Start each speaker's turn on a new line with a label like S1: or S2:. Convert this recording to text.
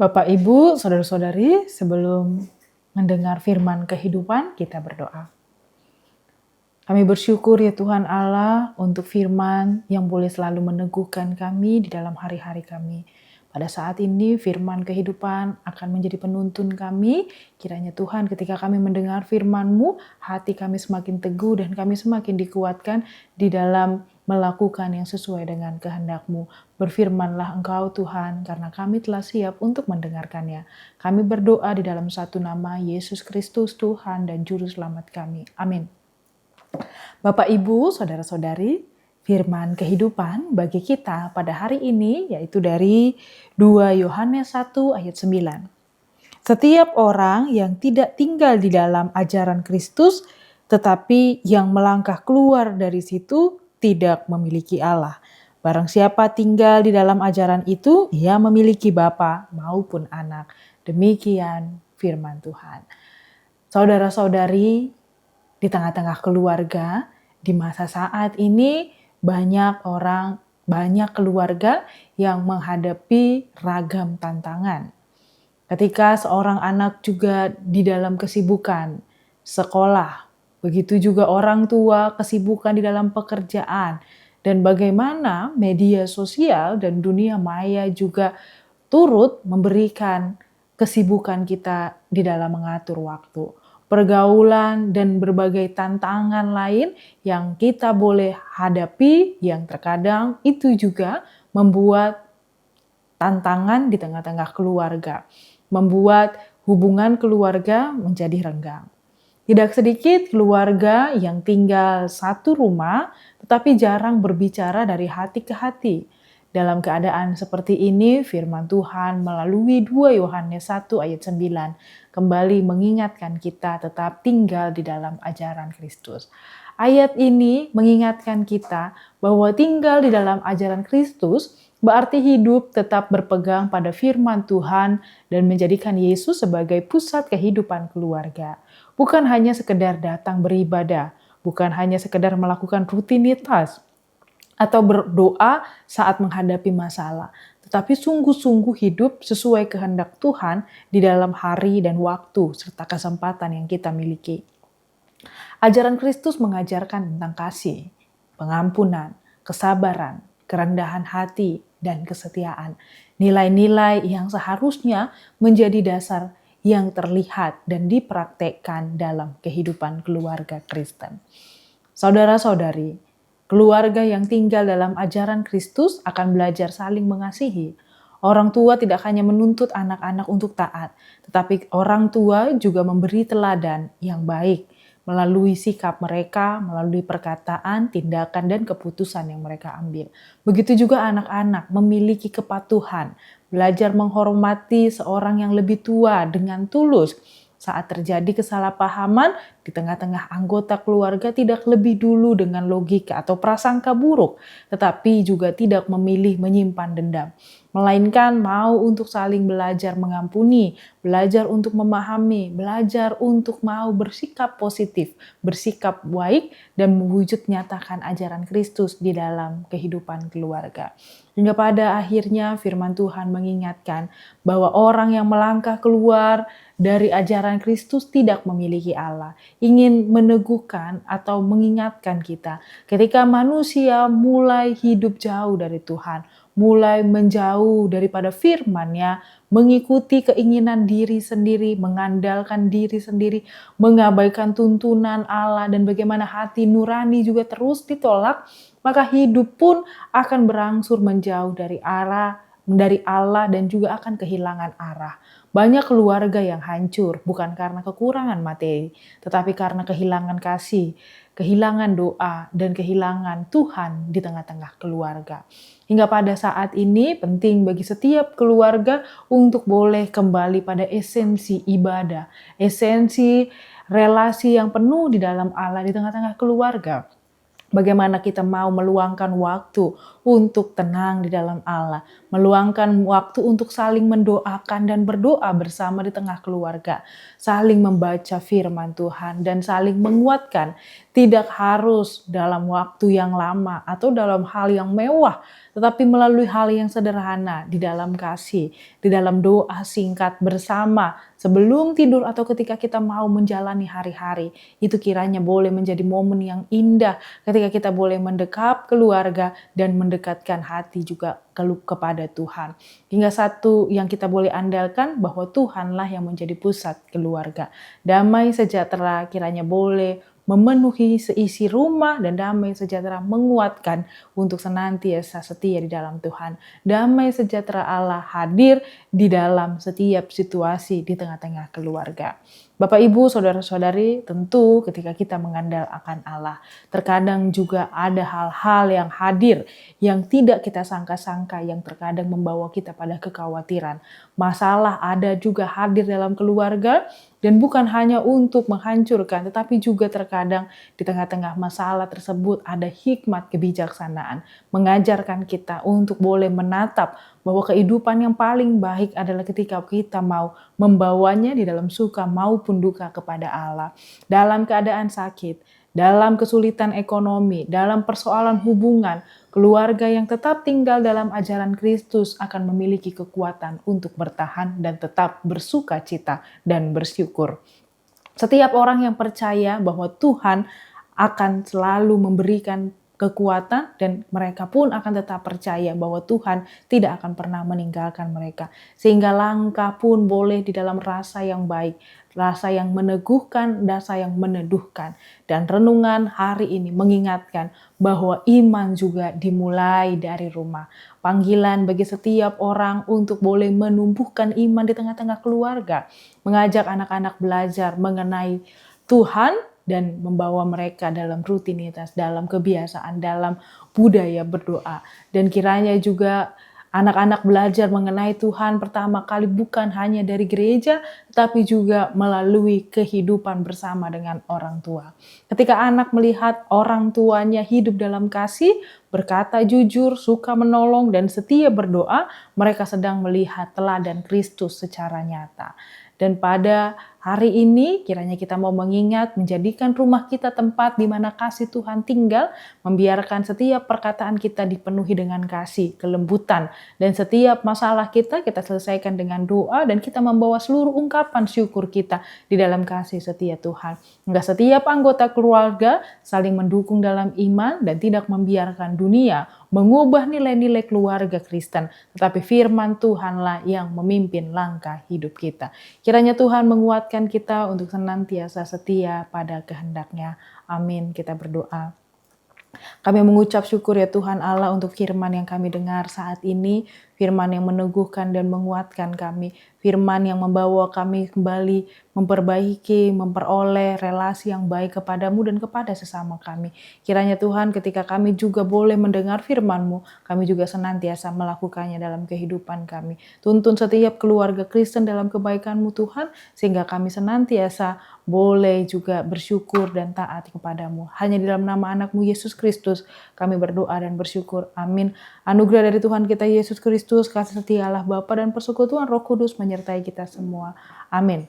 S1: Bapak, Ibu, saudara-saudari, sebelum mendengar firman kehidupan, kita berdoa. Kami bersyukur ya Tuhan Allah untuk firman yang boleh selalu meneguhkan kami di dalam hari-hari kami. Pada saat ini firman kehidupan akan menjadi penuntun kami. Kiranya Tuhan ketika kami mendengar firman-Mu, hati kami semakin teguh dan kami semakin dikuatkan di dalam melakukan yang sesuai dengan kehendak-Mu. Berfirmanlah Engkau Tuhan, karena kami telah siap untuk mendengarkannya. Kami berdoa di dalam satu nama Yesus Kristus Tuhan dan Juru Selamat kami. Amin. Bapak, Ibu, saudara-saudari, firman kehidupan bagi kita pada hari ini yaitu dari 2 Yohanes 1 ayat 9. Setiap orang yang tidak tinggal di dalam ajaran Kristus tetapi yang melangkah keluar dari situ tidak memiliki Allah. Barang siapa tinggal di dalam ajaran itu, ia memiliki Bapa maupun Anak. Demikian firman Tuhan. Saudara-saudari, di tengah-tengah keluarga, di masa saat ini banyak keluarga yang menghadapi ragam tantangan. Ketika seorang anak juga di dalam kesibukan sekolah, begitu juga orang tua kesibukan di dalam pekerjaan, dan bagaimana media sosial dan dunia maya juga turut memberikan kesibukan kita di dalam mengatur waktu. Pergaulan dan berbagai tantangan lain yang kita boleh hadapi, yang terkadang itu juga membuat tantangan di tengah-tengah keluarga, membuat hubungan keluarga menjadi renggang. Tidak sedikit keluarga yang tinggal satu rumah, tetapi jarang berbicara dari hati ke hati. Dalam keadaan seperti ini, firman Tuhan melalui 2 Yohanes 1 ayat 9 kembali mengingatkan kita tetap tinggal di dalam ajaran Kristus. Ayat ini mengingatkan kita bahwa tinggal di dalam ajaran Kristus berarti hidup tetap berpegang pada firman Tuhan dan menjadikan Yesus sebagai pusat kehidupan keluarga. Bukan hanya sekedar datang beribadah, bukan hanya sekedar melakukan rutinitas, atau berdoa saat menghadapi masalah, tetapi sungguh-sungguh hidup sesuai kehendak Tuhan di dalam hari dan waktu serta kesempatan yang kita miliki. Ajaran Kristus mengajarkan tentang kasih, pengampunan, kesabaran, kerendahan hati, dan kesetiaan. Nilai-nilai yang seharusnya menjadi dasar yang terlihat dan dipraktekkan dalam kehidupan keluarga Kristen. Saudara-saudari, keluarga yang tinggal dalam ajaran Kristus akan belajar saling mengasihi. Orang tua tidak hanya menuntut anak-anak untuk taat, tetapi orang tua juga memberi teladan yang baik melalui sikap mereka, melalui perkataan, tindakan, dan keputusan yang mereka ambil. Begitu juga anak-anak memiliki kepatuhan, belajar menghormati seorang yang lebih tua dengan tulus. Saat terjadi kesalahpahaman di tengah-tengah anggota keluarga tidak lebih dulu dengan logika atau prasangka buruk, tetapi juga tidak memilih menyimpan dendam, melainkan mau untuk saling belajar mengampuni, belajar untuk memahami, belajar untuk mau bersikap positif, bersikap baik, dan mewujud nyatakan ajaran Kristus di dalam kehidupan keluarga. Hingga pada akhirnya firman Tuhan mengingatkan bahwa orang yang melangkah keluar dari ajaran Kristus tidak memiliki Allah. Ingin meneguhkan atau mengingatkan kita ketika manusia mulai hidup jauh dari Tuhan, mulai menjauh daripada firman-Nya, mengikuti keinginan diri sendiri, mengandalkan diri sendiri, mengabaikan tuntunan Allah, dan bagaimana hati nurani juga terus ditolak, maka hidup pun akan berangsur menjauh dari Allah dan juga akan kehilangan arah. Banyak keluarga yang hancur bukan karena kekurangan materi, tetapi karena kehilangan kasih, kehilangan doa, dan kehilangan Tuhan di tengah-tengah keluarga. Hingga pada saat ini penting bagi setiap keluarga untuk boleh kembali pada esensi ibadah, esensi relasi yang penuh di dalam Allah di tengah-tengah keluarga. Bagaimana kita mau meluangkan waktu untuk tenang di dalam Allah, meluangkan waktu untuk saling mendoakan dan berdoa bersama di tengah keluarga, saling membaca firman Tuhan dan saling menguatkan Tidak harus dalam waktu yang lama atau dalam hal yang mewah, tetapi melalui hal yang sederhana di dalam kasih, di dalam doa singkat bersama sebelum tidur atau ketika kita mau menjalani hari-hari. Itu kiranya boleh menjadi momen yang indah ketika kita boleh mendekap keluarga dan mendekatkan hati juga kepada Tuhan. Hingga satu yang kita boleh andalkan bahwa Tuhanlah yang menjadi pusat keluarga. Damai sejahtera kiranya boleh memenuhi seisi rumah dan damai sejahtera menguatkan untuk senantiasa setia di dalam Tuhan. Damai sejahtera Allah hadir di dalam setiap situasi di tengah-tengah keluarga. Bapak, Ibu, saudara-saudari, tentu ketika kita mengandalkan Allah, terkadang juga ada hal-hal yang hadir yang tidak kita sangka-sangka yang terkadang membawa kita pada kekhawatiran. Masalah ada juga hadir dalam keluarga dan bukan hanya untuk menghancurkan, tetapi juga terkadang di tengah-tengah masalah tersebut ada hikmat kebijaksanaan, mengajarkan kita untuk boleh menatap bahwa kehidupan yang paling baik adalah ketika kita mau membawanya di dalam suka maupun duka kepada Allah. Dalam keadaan sakit, dalam kesulitan ekonomi, dalam persoalan hubungan, keluarga yang tetap tinggal dalam ajaran Kristus akan memiliki kekuatan untuk bertahan dan tetap bersuka cita dan bersyukur. Setiap orang yang percaya bahwa Tuhan akan selalu memberikan kekuatan dan mereka pun akan tetap percaya bahwa Tuhan tidak akan pernah meninggalkan mereka. Sehingga langkah pun boleh di dalam rasa yang baik, rasa yang meneguhkan, rasa yang meneduhkan. Dan renungan hari ini mengingatkan bahwa iman juga dimulai dari rumah. Panggilan bagi setiap orang untuk boleh menumbuhkan iman di tengah-tengah keluarga. Mengajak anak-anak belajar mengenai Tuhan dan membawa mereka dalam rutinitas, dalam kebiasaan, dalam budaya berdoa. Dan kiranya juga anak-anak belajar mengenai Tuhan pertama kali bukan hanya dari gereja, tetapi juga melalui kehidupan bersama dengan orang tua. Ketika anak melihat orang tuanya hidup dalam kasih, berkata jujur, suka menolong, dan setia berdoa, mereka sedang melihat teladan Kristus secara nyata. Dan pada hari ini kiranya kita mau mengingat menjadikan rumah kita tempat di mana kasih Tuhan tinggal, membiarkan setiap perkataan kita dipenuhi dengan kasih, kelembutan, dan setiap masalah kita selesaikan dengan doa dan kita membawa seluruh ungkapan syukur kita di dalam kasih setia Tuhan. Hingga setiap anggota keluarga saling mendukung dalam iman dan tidak membiarkan dunia mengubah nilai-nilai keluarga Kristen, tetapi firman Tuhanlah yang memimpin langkah hidup kita. Kiranya Tuhan menguatkan kita untuk senantiasa setia pada kehendak-Nya. Amin. Kita berdoa. Kami mengucap syukur ya Tuhan Allah untuk firman yang kami dengar saat ini, firman yang meneguhkan dan menguatkan kami, firman yang membawa kami kembali memperbaiki, memperoleh relasi yang baik kepadamu dan kepada sesama kami. Kiranya Tuhan ketika kami juga boleh mendengar firman-Mu, kami juga senantiasa melakukannya dalam kehidupan kami. Tuntun setiap keluarga Kristen dalam kebaikan-Mu Tuhan, sehingga kami senantiasa boleh juga bersyukur dan taat kepadamu. Hanya di dalam nama anak-Mu Yesus Kristus kami berdoa dan bersyukur. Amin. Anugerah dari Tuhan kita Yesus Kristus, kasih setia Allah Bapa dan persekutuan Roh Kudus menyertai kita semua. Amin.